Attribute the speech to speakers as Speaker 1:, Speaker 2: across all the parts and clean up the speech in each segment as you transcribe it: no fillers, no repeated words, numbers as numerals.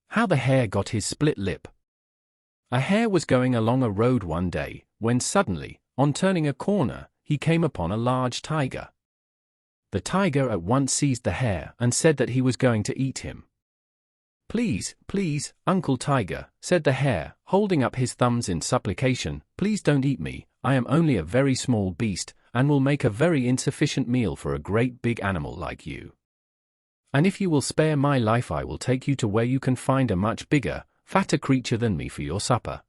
Speaker 1: How the Hare got his split lip. A hare was going along a road one day, when suddenly, on turning a corner, he came upon a large tiger. The tiger at once seized the hare and said that he was going to eat him. "Please, please, Uncle Tiger," said the hare, holding up his thumbs in supplication, "please don't eat me, I am only a very small beast, and will make a very insufficient meal for a great big animal like you. And if you will spare my life I will take you to where you can find a much bigger, fatter creature than me for your supper."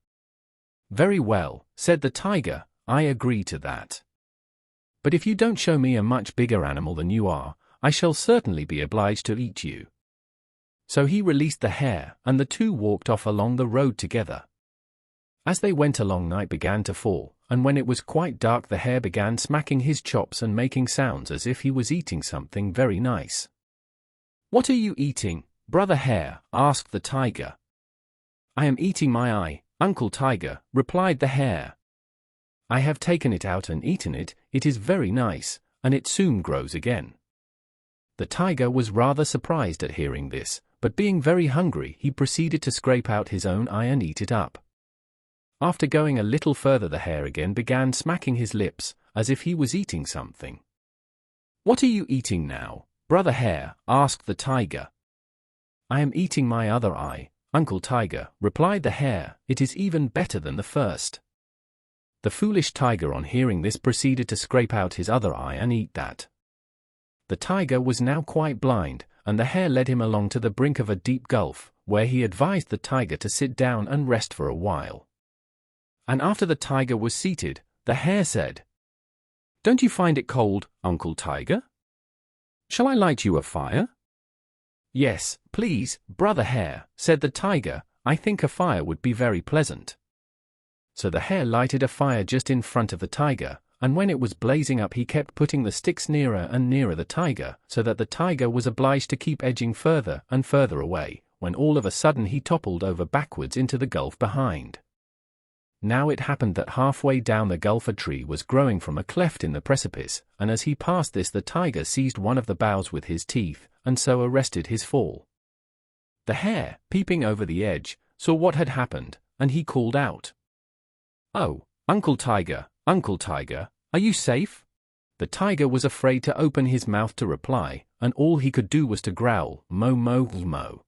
Speaker 1: "Very well," said the tiger, "I agree to that. But if you don't show me a much bigger animal than you are, I shall certainly be obliged to eat you." So he released the hare, and the two walked off along the road together. As they went along, night began to fall, and when it was quite dark the hare began smacking his chops and making sounds as if he was eating something very nice. "What are you eating, Brother Hare?" asked the tiger. "I am eating my eye, Uncle Tiger," replied the hare. "I have taken it out and eaten it, it is very nice, and it soon grows again." The tiger was rather surprised at hearing this, but being very hungry he proceeded to scrape out his own eye and eat it up. After going a little further the hare again began smacking his lips, as if he was eating something. "What are you eating now, Brother Hare?" asked the tiger. "I am eating my other eye, Uncle Tiger," replied the hare, "it is even better than the first." The foolish tiger on hearing this proceeded to scrape out his other eye and eat that. The tiger was now quite blind, and the hare led him along to the brink of a deep gulf, where he advised the tiger to sit down and rest for a while. And after the tiger was seated, the hare said, "Don't you find it cold, Uncle Tiger? Shall I light you a fire?" "Yes, please, Brother Hare," said the tiger, "I think a fire would be very pleasant." So the hare lighted a fire just in front of the tiger, and when it was blazing up he kept putting the sticks nearer and nearer the tiger, so that the tiger was obliged to keep edging further and further away, when all of a sudden he toppled over backwards into the gulf behind. Now it happened that halfway down the gulf a tree was growing from a cleft in the precipice, and as he passed this the tiger seized one of the boughs with his teeth, and so arrested his fall. The hare, peeping over the edge, saw what had happened, and he called out, "Oh, Uncle Tiger, are you safe?" The tiger was afraid to open his mouth to reply, and all he could do was to growl, "Mo mo mo."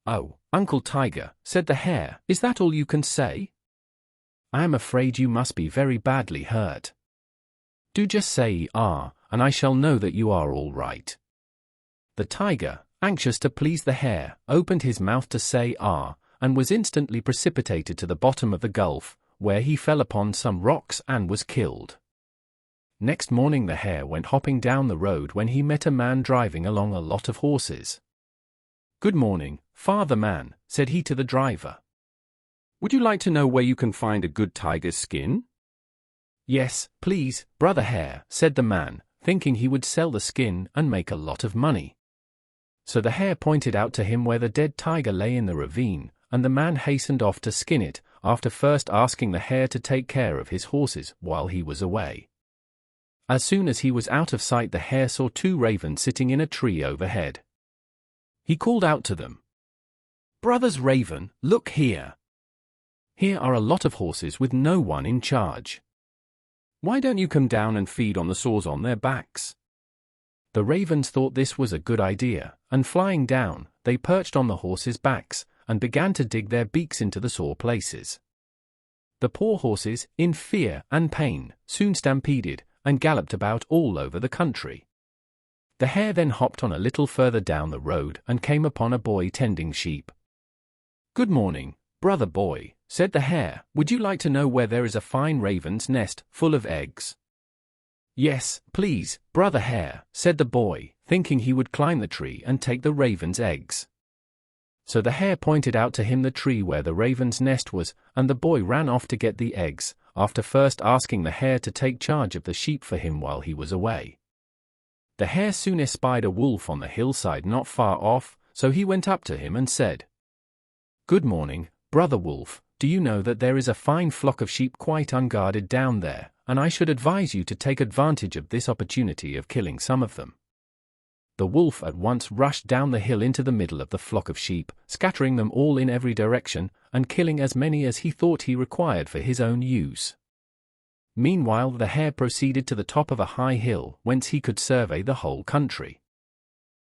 Speaker 1: "Oh, Uncle Tiger," said the hare, "is that all you can say? I am afraid you must be very badly hurt. Do just say ah, and I shall know that you are all right." The tiger, anxious to please the hare, opened his mouth to say ah, and was instantly precipitated to the bottom of the gulf, where he fell upon some rocks and was killed. Next morning the hare went hopping down the road when he met a man driving along a lot of horses. "Good morning, Father Man," said he to the driver. "Would you like to know where you can find a good tiger's skin?" "Yes, please, Brother Hare," said the man, thinking he would sell the skin and make a lot of money. So the hare pointed out to him where the dead tiger lay in the ravine, and the man hastened off to skin it, after first asking the hare to take care of his horses while he was away. As soon as he was out of sight the hare saw two ravens sitting in a tree overhead. He called out to them, "Brothers Raven, look here. Here are a lot of horses with no one in charge. Why don't you come down and feed on the sores on their backs?" The ravens thought this was a good idea, and flying down, they perched on the horses' backs, and began to dig their beaks into the sore places. The poor horses, in fear and pain, soon stampeded, and galloped about all over the country. The hare then hopped on a little further down the road and came upon a boy tending sheep. "Good morning, brother boy," said the hare, "would you like to know where there is a fine raven's nest full of eggs?" "Yes, please, Brother Hare," said the boy, thinking he would climb the tree and take the raven's eggs. So the hare pointed out to him the tree where the raven's nest was, and the boy ran off to get the eggs, after first asking the hare to take charge of the sheep for him while he was away. The hare soon espied a wolf on the hillside not far off, so he went up to him and said, "Good morning, Brother Wolf, do you know that there is a fine flock of sheep quite unguarded down there, and I should advise you to take advantage of this opportunity of killing some of them?" the wolf at once rushed down the hill into the middle of the flock of sheep, scattering them all in every direction, and killing as many as he thought he required for his own use. Meanwhile the hare proceeded to the top of a high hill, whence he could survey the whole country.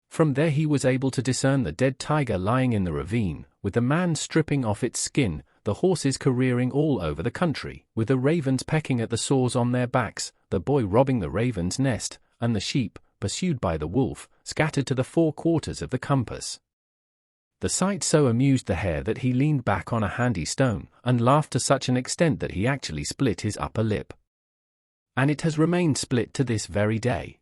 Speaker 1: From there he was able to discern the dead tiger lying in the ravine, with the man stripping off its skin, the horses careering all over the country, with the ravens pecking at the sores on their backs, the boy robbing the raven's nest, and the sheep, pursued by the wolf, scattered to the 4 quarters of the compass. The sight so amused the hare that he leaned back on a handy stone, and laughed to such an extent that he actually split his upper lip. And it has remained split to this very day.